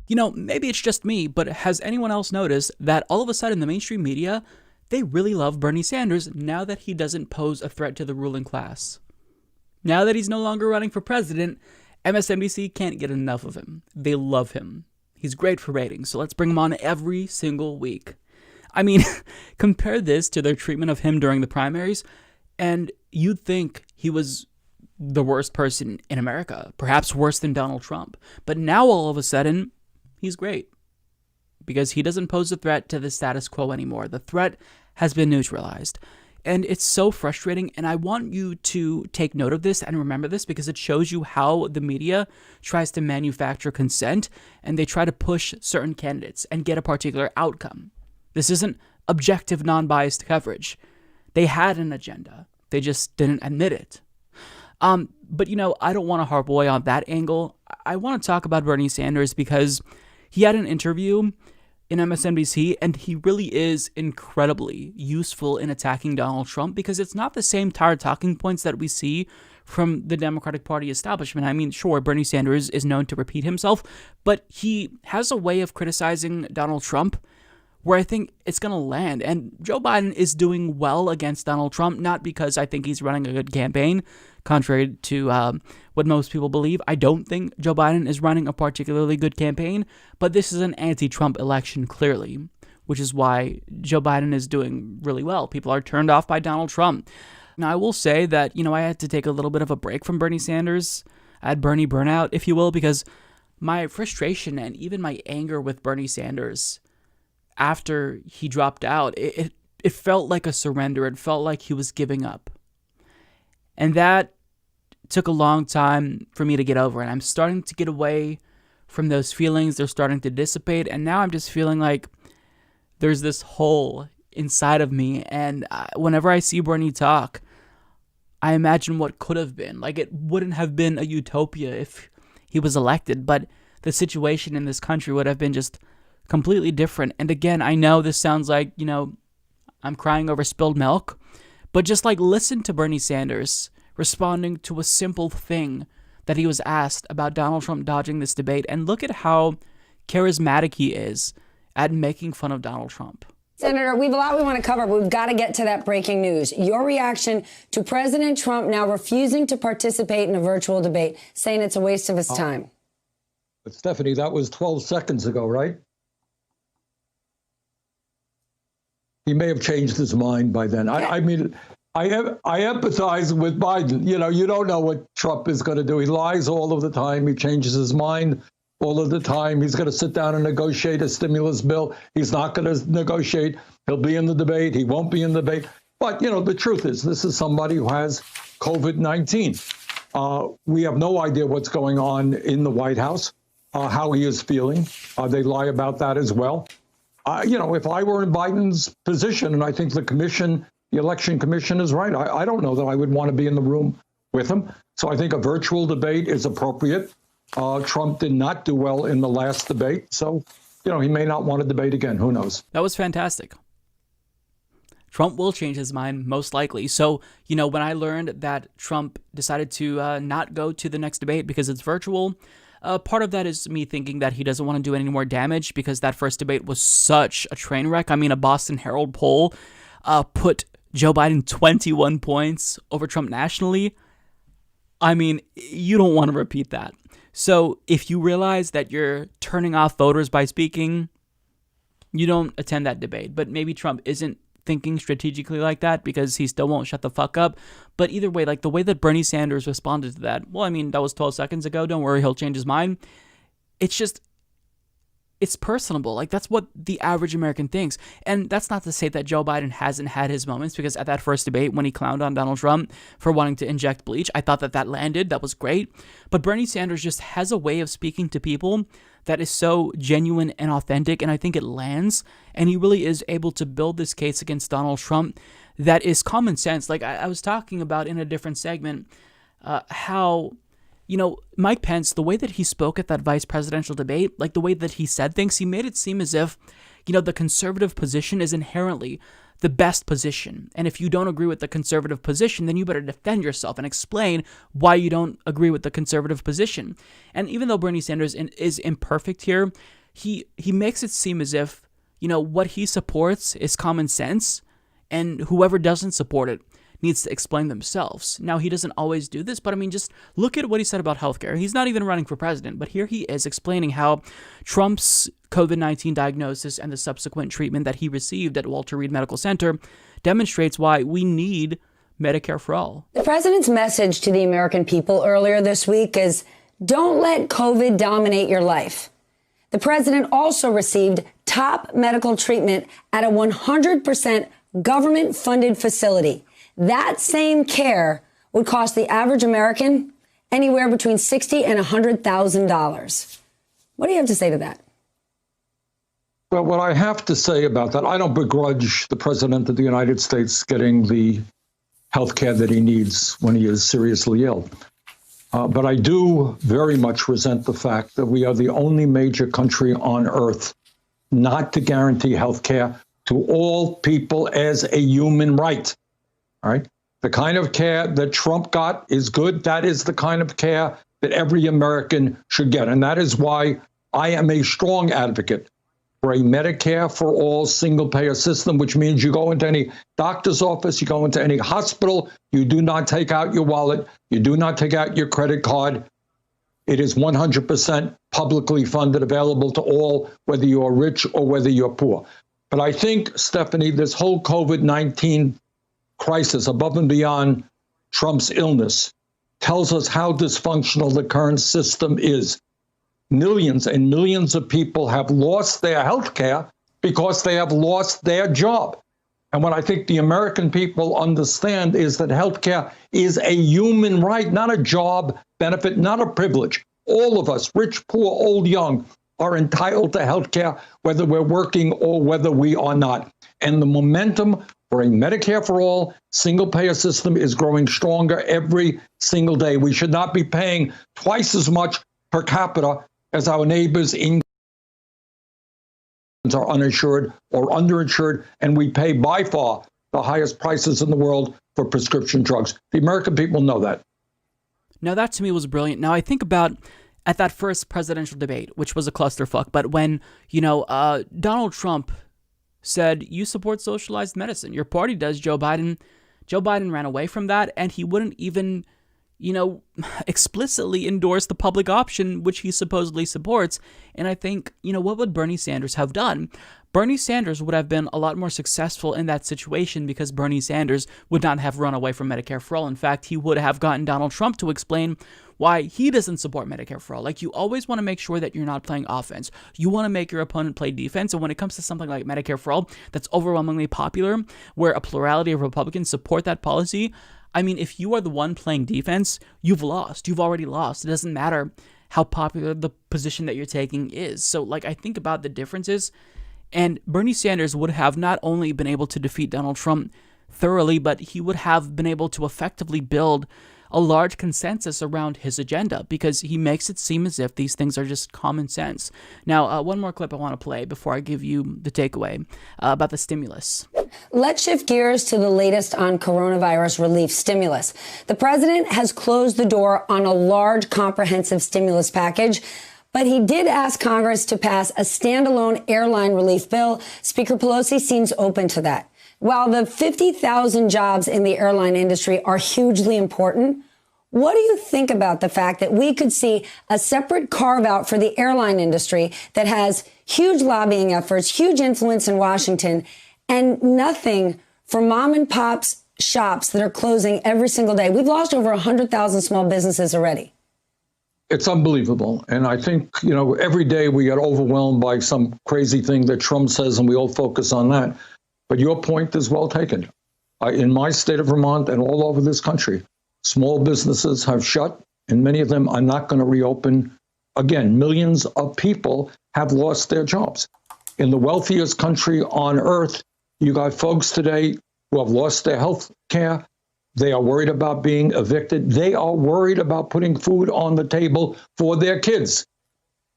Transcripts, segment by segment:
Maybe it's just me, but has anyone else noticed that all of a sudden the mainstream media, they really love Bernie Sanders now that he doesn't pose a threat to the ruling class? Now that he's no longer running for president, MSNBC can't get enough of him. They love him. He's great for ratings, so let's bring him on every single week. I mean, compare this to their treatment of him during the primaries, and you'd think he was the worst person in America, perhaps worse than Donald Trump. But now all of a sudden, he's great because he doesn't pose a threat to the status quo anymore. The threat has been neutralized. And it's so frustrating, and I want you to take note of this and remember this because it shows you how the media tries to manufacture consent, and they try to push certain candidates and get a particular outcome. This isn't objective, non-biased coverage. They had an agenda. They just didn't admit it. But I don't want to harp away on that angle. I want to talk about Bernie Sanders because he had an interview in MSNBC, and he really is incredibly useful in attacking Donald Trump because it's not the same tired talking points that we see from the Democratic Party establishment. I mean, sure, Bernie Sanders is known to repeat himself, but he has a way of criticizing Donald Trump where I think it's going to land. And Joe Biden is doing well against Donald Trump, not because I think he's running a good campaign, contrary to what most people believe. I don't think Joe Biden is running a particularly good campaign, but this is an anti-Trump election, clearly, which is why Joe Biden is doing really well. People are turned off by Donald Trump. Now, I will say that, I had to take a little bit of a break from Bernie Sanders. I had Bernie burnout, if you will, because my frustration and even my anger with Bernie Sanders after he dropped out, it felt like a surrender. It felt like he was giving up. And that took a long time for me to get over. And I'm starting to get away from those feelings. They're starting to dissipate. And now I'm just feeling like there's this hole inside of me. And whenever I see Bernie talk, I imagine what could have been. Like, it wouldn't have been a utopia if he was elected, but the situation in this country would have been just completely different. And again, I know this sounds like, I'm crying over spilled milk, but just listen to Bernie Sanders responding to a simple thing that he was asked about Donald Trump dodging this debate, and look at how charismatic he is at making fun of Donald Trump. Senator, we have a lot we want to cover, but we've got to get to that breaking news. Your reaction to President Trump now refusing to participate in a virtual debate, saying it's a waste of his time. But Stephanie, that was 12 seconds ago, right? He may have changed his mind by then. I mean, I empathize with Biden. You don't know what Trump is going to do. He lies all of the time. He changes his mind all of the time. He's going to sit down and negotiate a stimulus bill. He's not going to negotiate. He'll be in the debate. He won't be in the debate. But, the truth is, this is somebody who has COVID-19. We have no idea what's going on in the White House, how he is feeling. They lie about that as well. If I were in Biden's position, and I think the election commission is right, I don't know that I would want to be in the room with him. So I think a virtual debate is appropriate. Trump did not do well in the last debate. So, he may not want to debate again. Who knows? That was fantastic. Trump will change his mind, most likely. So, when I learned that Trump decided to not go to the next debate because it's virtual, part of that is me thinking that he doesn't want to do any more damage because that first debate was such a train wreck. I mean, a Boston Herald poll put Joe Biden 21 points over Trump nationally. I mean, you don't want to repeat that. So if you realize that you're turning off voters by speaking, you don't attend that debate. But maybe Trump isn't thinking strategically like that because he still won't shut the fuck up. But either way, the way that Bernie Sanders responded to that, well, I mean, that was 12 seconds ago. Don't worry, he'll change his mind. It's personable. That's what the average American thinks. And that's not to say that Joe Biden hasn't had his moments, because at that first debate when he clowned on Donald Trump for wanting to inject bleach, I thought that landed. That was great. But Bernie Sanders just has a way of speaking to people that is so genuine and authentic, and I think it lands. And he really is able to build this case against Donald Trump that is common sense. I was talking about in a different segment how Mike Pence, the way that he spoke at that vice presidential debate, the way that he said things, he made it seem as if, the conservative position is inherently the best position. And if you don't agree with the conservative position, then you better defend yourself and explain why you don't agree with the conservative position. And even though Bernie Sanders is imperfect here, he makes it seem as if, what he supports is common sense, and whoever doesn't support it needs to explain themselves. Now, he doesn't always do this, but I mean, just look at what he said about healthcare. He's not even running for president, but here he is explaining how Trump's COVID-19 diagnosis and the subsequent treatment that he received at Walter Reed Medical Center demonstrates why we need Medicare for all. The president's message to the American people earlier this week is, don't let COVID dominate your life. The president also received top medical treatment at a 100% government-funded facility. That same care would cost the average American anywhere between $60,000 and $100,000. What do you have to say to that? Well, what I have to say about that, I don't begrudge the president of the United States getting the health care that he needs when he is seriously ill. But I do very much resent the fact that we are the only major country on earth not to guarantee health care to all people as a human right. All right. The kind of care that Trump got is good. That is the kind of care that every American should get. And that is why I am a strong advocate for a Medicare for all single payer system, which means you go into any doctor's office, you go into any hospital, you do not take out your wallet, you do not take out your credit card. It is 100% publicly funded, available to all, whether you're rich or whether you're poor. But I think, Stephanie, this whole COVID-19 crisis, above and beyond Trump's illness, tells us how dysfunctional the current system is. Millions and millions of people have lost their health care because they have lost their job. And what I think the American people understand is that health care is a human right, not a job benefit, not a privilege. All of us, rich, poor, old, young, are entitled to health care, whether we're working or whether we are not. And the momentum for a Medicare for all single payer system is growing stronger every single day. We should not be paying twice as much per capita as our neighbors in are uninsured or underinsured, and we pay by far the highest prices in the world for prescription drugs. The American people know that. Now, that to me was brilliant. Now, I think about at that first presidential debate, which was a clusterfuck, but when, Donald Trump said, you support socialized medicine, your party does, Joe Biden ran away from that, and he wouldn't even, explicitly endorse the public option, which he supposedly supports. And I think, what would Bernie Sanders have done? Bernie Sanders would have been a lot more successful in that situation because Bernie Sanders would not have run away from Medicare for all. In fact, he would have gotten Donald Trump to explain why he doesn't support Medicare for all. Like, you always want to make sure that you're not playing offense. You want to make your opponent play defense. And when it comes to something like Medicare for all, that's overwhelmingly popular, where a plurality of Republicans support that policy, I mean, if you are the one playing defense, you've lost. You've already lost. It doesn't matter how popular the position that you're taking is. So, I think about the differences, and Bernie Sanders would have not only been able to defeat Donald Trump thoroughly, but he would have been able to effectively build a large consensus around his agenda because he makes it seem as if these things are just common sense. Now, one more clip I want to play before I give you the takeaway about the stimulus. Let's shift gears to the latest on coronavirus relief stimulus. The president has closed the door on a large comprehensive stimulus package, but he did ask Congress to pass a standalone airline relief bill. Speaker Pelosi seems open to that. While the 50,000 jobs in the airline industry are hugely important, what do you think about the fact that we could see a separate carve-out for the airline industry that has huge lobbying efforts, huge influence in Washington, and nothing for mom and pop's shops that are closing every single day? We've lost over 100,000 small businesses already. It's unbelievable. And I think, every day we get overwhelmed by some crazy thing that Trump says, and we all focus on that. But your point is well taken. In my state of Vermont and all over this country, small businesses have shut, and many of them are not going to reopen. Again, millions of people have lost their jobs. In the wealthiest country on earth, you got folks today who have lost their health care. They are worried about being evicted. They are worried about putting food on the table for their kids.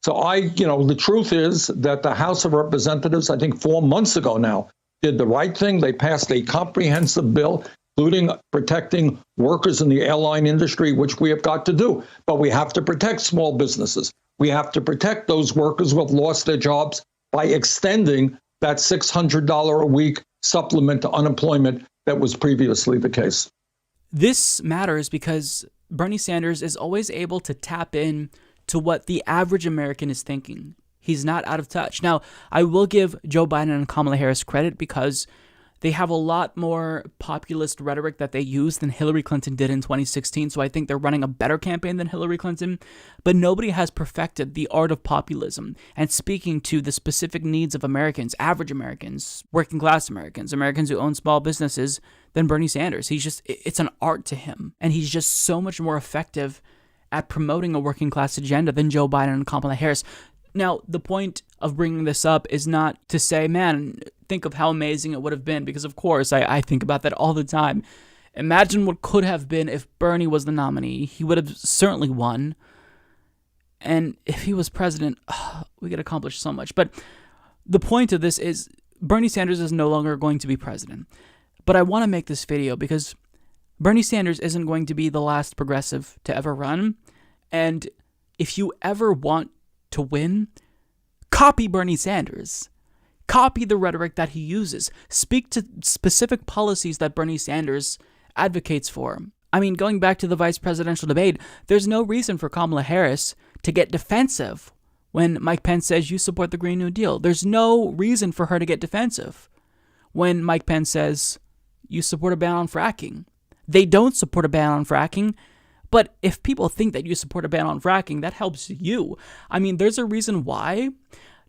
So the truth is that the House of Representatives, I think 4 months ago now, did the right thing. They passed a comprehensive bill, including protecting workers in the airline industry, which we have got to do. But we have to protect small businesses. We have to protect those workers who have lost their jobs by extending that $600 a week supplement to unemployment that was previously the case. This matters because Bernie Sanders is always able to tap in to what the average American is thinking. He's not out of touch. Now, I will give Joe Biden and Kamala Harris credit because they have a lot more populist rhetoric that they use than Hillary Clinton did in 2016, so I think they're running a better campaign than Hillary Clinton, but nobody has perfected the art of populism and speaking to the specific needs of Americans, average Americans, working class Americans, Americans who own small businesses, than Bernie Sanders. It's an art to him, and he's just so much more effective at promoting a working class agenda than Joe Biden and Kamala Harris. Now, the point of bringing this up is not to say, man, think of how amazing it would have been, because of course I think about that all the time. Imagine what could have been if Bernie was the nominee. He would have certainly won. And if he was president, we could accomplish so much. But the point of this is Bernie Sanders is no longer going to be president. But I want to make this video because Bernie Sanders isn't going to be the last progressive to ever run. And if you ever want to win, copy Bernie Sanders. Copy the rhetoric that he uses. Speak to specific policies that Bernie Sanders advocates for. I mean, going back to the vice presidential debate, there's no reason for Kamala Harris to get defensive when Mike Pence says you support the Green New Deal. There's no reason for her to get defensive when Mike Pence says you support a ban on fracking. They don't support a ban on fracking. But if people think that you support a ban on fracking, that helps you. I mean, there's a reason why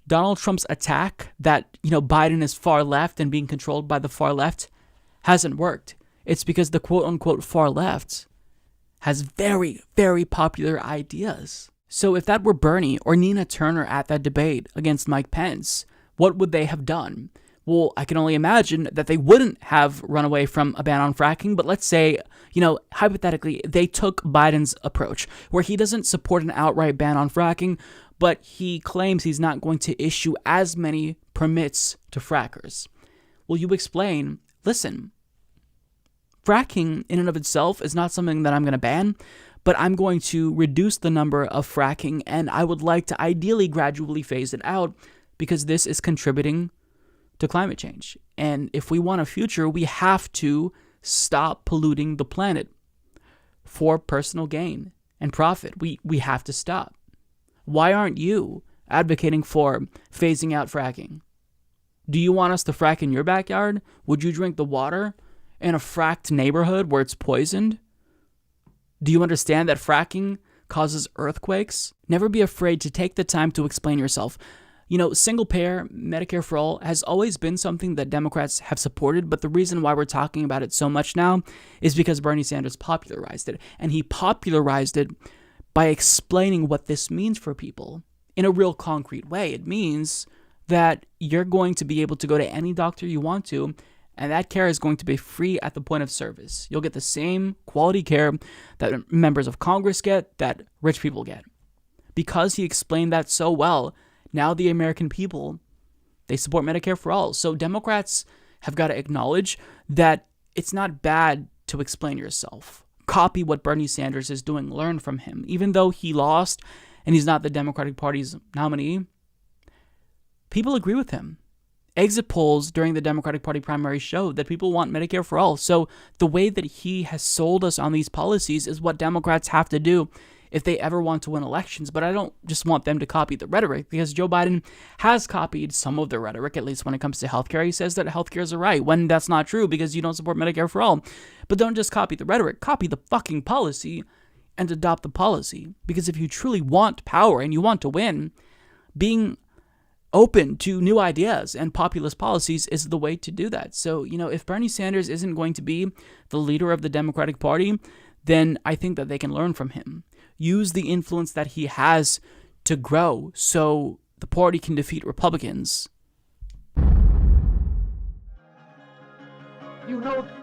Donald Trump's attack that, Biden is far left and being controlled by the far left hasn't worked. It's because the quote-unquote far left has very, very popular ideas. So if that were Bernie or Nina Turner at that debate against Mike Pence, what would they have done? Well, I can only imagine that they wouldn't have run away from a ban on fracking, but let's say, hypothetically, they took Biden's approach, where he doesn't support an outright ban on fracking, but he claims he's not going to issue as many permits to frackers. Well, you explain, listen, fracking in and of itself is not something that I'm going to ban, but I'm going to reduce the number of fracking, and I would like to ideally gradually phase it out because this is contributing to climate change. And if we want a future, we have to stop polluting the planet for personal gain and profit. We have to stop. Why aren't you advocating for phasing out fracking? Do you want us to frack in your backyard? Would you drink the water in a fracked neighborhood where it's poisoned? Do you understand that fracking causes earthquakes? Never be afraid to take the time to explain yourself. Single payer, Medicare for all has always been something that Democrats have supported, but the reason why we're talking about it so much now is because Bernie Sanders popularized it, and he popularized it by explaining what this means for people in a real concrete way. It means that you're going to be able to go to any doctor you want to, and that care is going to be free at the point of service. You'll get the same quality care that members of Congress get, that rich people get. Because he explained that so well, now the American people, they support Medicare for all. So Democrats have got to acknowledge that it's not bad to explain yourself. Copy what Bernie Sanders is doing. Learn from him. Even though he lost and he's not the Democratic Party's nominee, people agree with him. Exit polls during the Democratic Party primary showed that people want Medicare for all. So the way that he has sold us on these policies is what Democrats have to do if they ever want to win elections. But I don't just want them to copy the rhetoric, because Joe Biden has copied some of the rhetoric, at least when it comes to healthcare. He says that healthcare is a right, when that's not true because you don't support Medicare for all. But don't just copy the rhetoric, copy the fucking policy and adopt the policy. Because if you truly want power and you want to win, being open to new ideas and populist policies is the way to do that. So, if Bernie Sanders isn't going to be the leader of the Democratic Party, then I think that they can learn from him. Use the influence that he has to grow so the party can defeat Republicans. You know the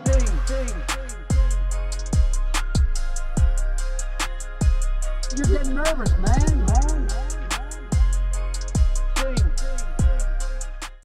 thing. You're getting nervous, man.